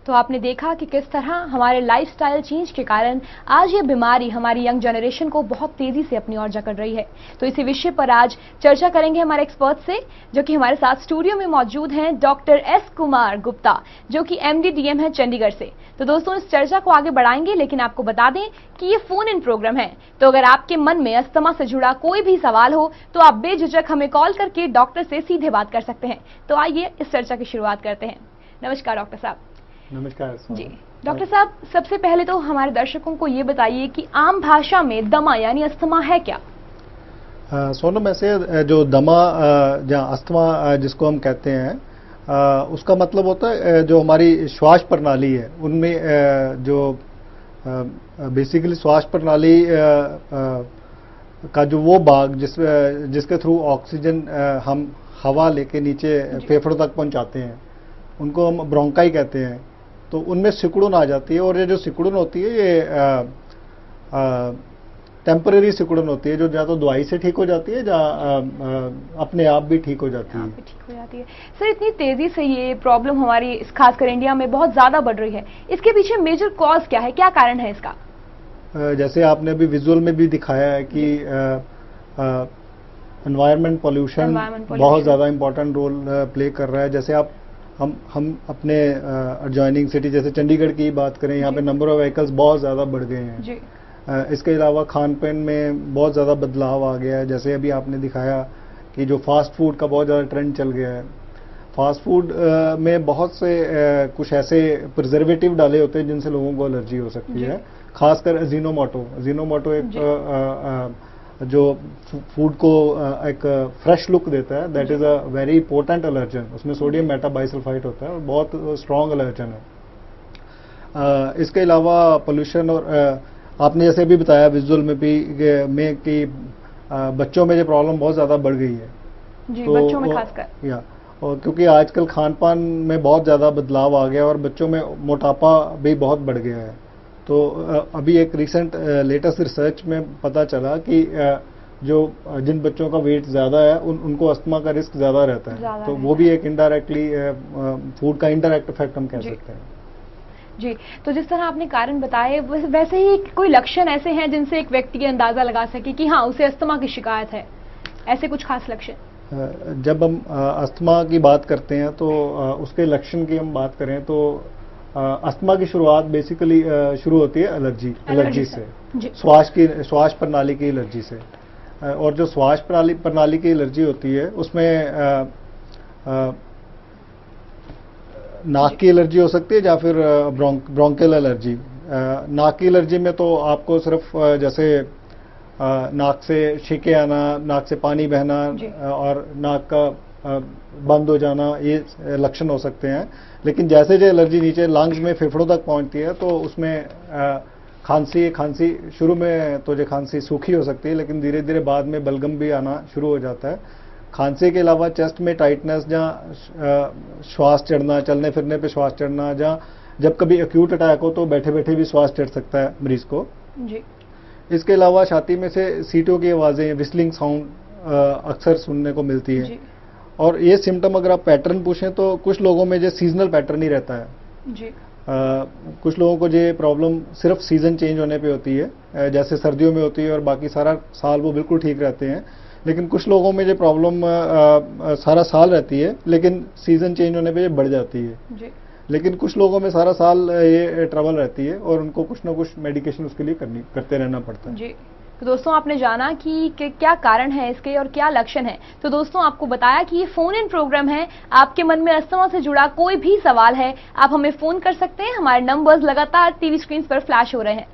तो आपने देखा कि किस तरह हमारे लाइफस्टाइल चेंज के कारण आज ये बीमारी हमारी यंग जनरेशन को बहुत तेजी से अपनी ओर जकड़ रही है। तो इसी विषय पर आज चर्चा करेंगे हमारे एक्सपर्ट से, जो कि हमारे साथ स्टूडियो में मौजूद हैं डॉक्टर एस कुमार गुप्ता, जो कि MD DM है चंडीगढ़ से। तो दोस्तों, इस चर्चा को आगे बढ़ाएंगे, लेकिन आपको बता दें कि ये फोन इन प्रोग्राम है। तो अगर आपके मन में अस्थमा से जुड़ा कोई भी सवाल हो तो आप बेझिझक हमें कॉल करके डॉक्टर से सीधे बात कर सकते हैं। तो आइए इस चर्चा की शुरुआत करते हैं। नमस्कार डॉक्टर साहब। नमस्कार जी डॉक्टर साहब, सबसे पहले तो हमारे दर्शकों को ये बताइए कि आम भाषा में दमा यानी अस्थमा है क्या? सोनम, ऐसे जो दमा या अस्थमा जिसको हम कहते हैं, उसका मतलब होता है जो हमारी श्वास प्रणाली है उनमें जो बेसिकली श्वास प्रणाली का जो वो भाग जिसके थ्रू ऑक्सीजन हम हवा लेके नीचे फेफड़ों तक पहुंचाते हैं, उनको हम ब्रोंकाई कहते हैं। तो उनमें सिकुड़न आ जाती है, और ये जो सिकुड़न होती है ये टेम्परेरी सिकुड़न होती है, जो या तो दवाई से ठीक हो जाती है या अपने आप भी ठीक हो जाती है। सर, इतनी तेजी से ये प्रॉब्लम हमारी खासकर इंडिया में बहुत ज्यादा बढ़ रही है, इसके पीछे मेजर कॉज क्या है, क्या कारण है इसका? जैसे आपने अभी विजुअल में भी दिखाया है कि एनवायरनमेंट पॉल्यूशन बहुत ज्यादा इंपॉर्टेंट रोल प्ले कर रहा है। जैसे हम अपने एडजॉइनिंग सिटी जैसे चंडीगढ़ की बात करें, यहाँ पे नंबर ऑफ व्हीकल्स बहुत ज़्यादा बढ़ गए हैं जी। इसके अलावा खान पान में बहुत ज़्यादा बदलाव आ गया है। जैसे अभी आपने दिखाया कि जो फास्ट फूड का बहुत ज़्यादा ट्रेंड चल गया है। फास्ट फूड में बहुत से कुछ ऐसे प्रिजर्वेटिव डाले होते हैं जिनसे लोगों को एलर्जी हो सकती है, खासकर अजीनोमोटो एक जो फूड को एक फ्रेश लुक देता है, that is a very important allergen. उसमें सोडियम मेटाबाइसल्फाइट होता है और बहुत स्ट्रॉन्ग एलर्जन है। इसके अलावा पोल्यूशन, और आपने जैसे भी बताया विजुअल में भी कि बच्चों में ये प्रॉब्लम बहुत ज़्यादा बढ़ गई है जी, तो बच्चों में खासकर और क्योंकि आजकल खान पान में बहुत ज़्यादा बदलाव आ गया और बच्चों में मोटापा भी बहुत बढ़ गया है। तो अभी एक रिसेंट लेटेस्ट रिसर्च में पता चला कि जिन बच्चों का वेट ज़्यादा है उनको अस्थमा का रिस्क ज़्यादा रहता है। तो वो भी एक इनडायरेक्टली फूड का इनडायरेक्ट इफेक्ट हम कह सकते हैं जी। तो जिस तरह आपने कारण बताए, वैसे ही कोई लक्षण ऐसे हैं जिनसे एक व्यक्ति अंदाजा लगा सके कि हाँ, उसे अस्थमा की शिकायत है, ऐसे कुछ खास लक्षण? जब हम अस्थमा की बात करते हैं तो उसके लक्षण की हम बात करें तो अस्थमा की शुरुआत बेसिकली शुरू होती है एलर्जी से, श्वास प्रणाली की एलर्जी से। और जो श्वास प्रणाली की एलर्जी होती है उसमें नाक की एलर्जी हो सकती है या फिर ब्रोंकियल एलर्जी। नाक की एलर्जी में तो आपको सिर्फ जैसे नाक से छींके आना, नाक से पानी बहना और नाक का बंद हो जाना, ये लक्षण हो सकते हैं। लेकिन जैसे जो एलर्जी नीचे लंग्स में फेफड़ों तक पहुंचती है तो उसमें खांसी शुरू में तो जो खांसी सूखी हो सकती है, लेकिन धीरे धीरे बाद में बलगम भी आना शुरू हो जाता है। खांसी के अलावा चेस्ट में टाइटनेस, जहाँ श्वास चढ़ना, चलने फिरने पे श्वास चढ़ना, जहाँ जब कभी एक्यूट अटैक हो तो बैठे बैठे भी श्वास चढ़ सकता है मरीज को जी। इसके अलावा छाती में से सीटों की आवाज़ें, विस्लिंग साउंड अक्सर सुनने को मिलती है। और ये सिम्टम अगर आप पैटर्न पूछें तो कुछ लोगों में जो सीजनल पैटर्न ही रहता है जी। कुछ लोगों को ये प्रॉब्लम सिर्फ सीजन चेंज होने पे होती है, जैसे सर्दियों में होती है, और बाकी सारा साल वो बिल्कुल ठीक रहते हैं। लेकिन कुछ लोगों में ये प्रॉब्लम सारा साल रहती है, लेकिन सीजन चेंज होने पे ये बढ़ जाती है जी। लेकिन कुछ लोगों में सारा साल ये ट्रबल रहती है और उनको कुछ ना कुछ मेडिकेशन उसके लिए करते रहना पड़ता है जी। तो दोस्तों, आपने जाना कि क्या कारण है इसके और क्या लक्षण है। तो दोस्तों, आपको बताया कि ये फोन इन प्रोग्राम है। आपके मन में अस्थमा से जुड़ा कोई भी सवाल है, आप हमें फोन कर सकते हैं। हमारे नंबर्स लगातार टीवी स्क्रीन पर फ्लैश हो रहे हैं।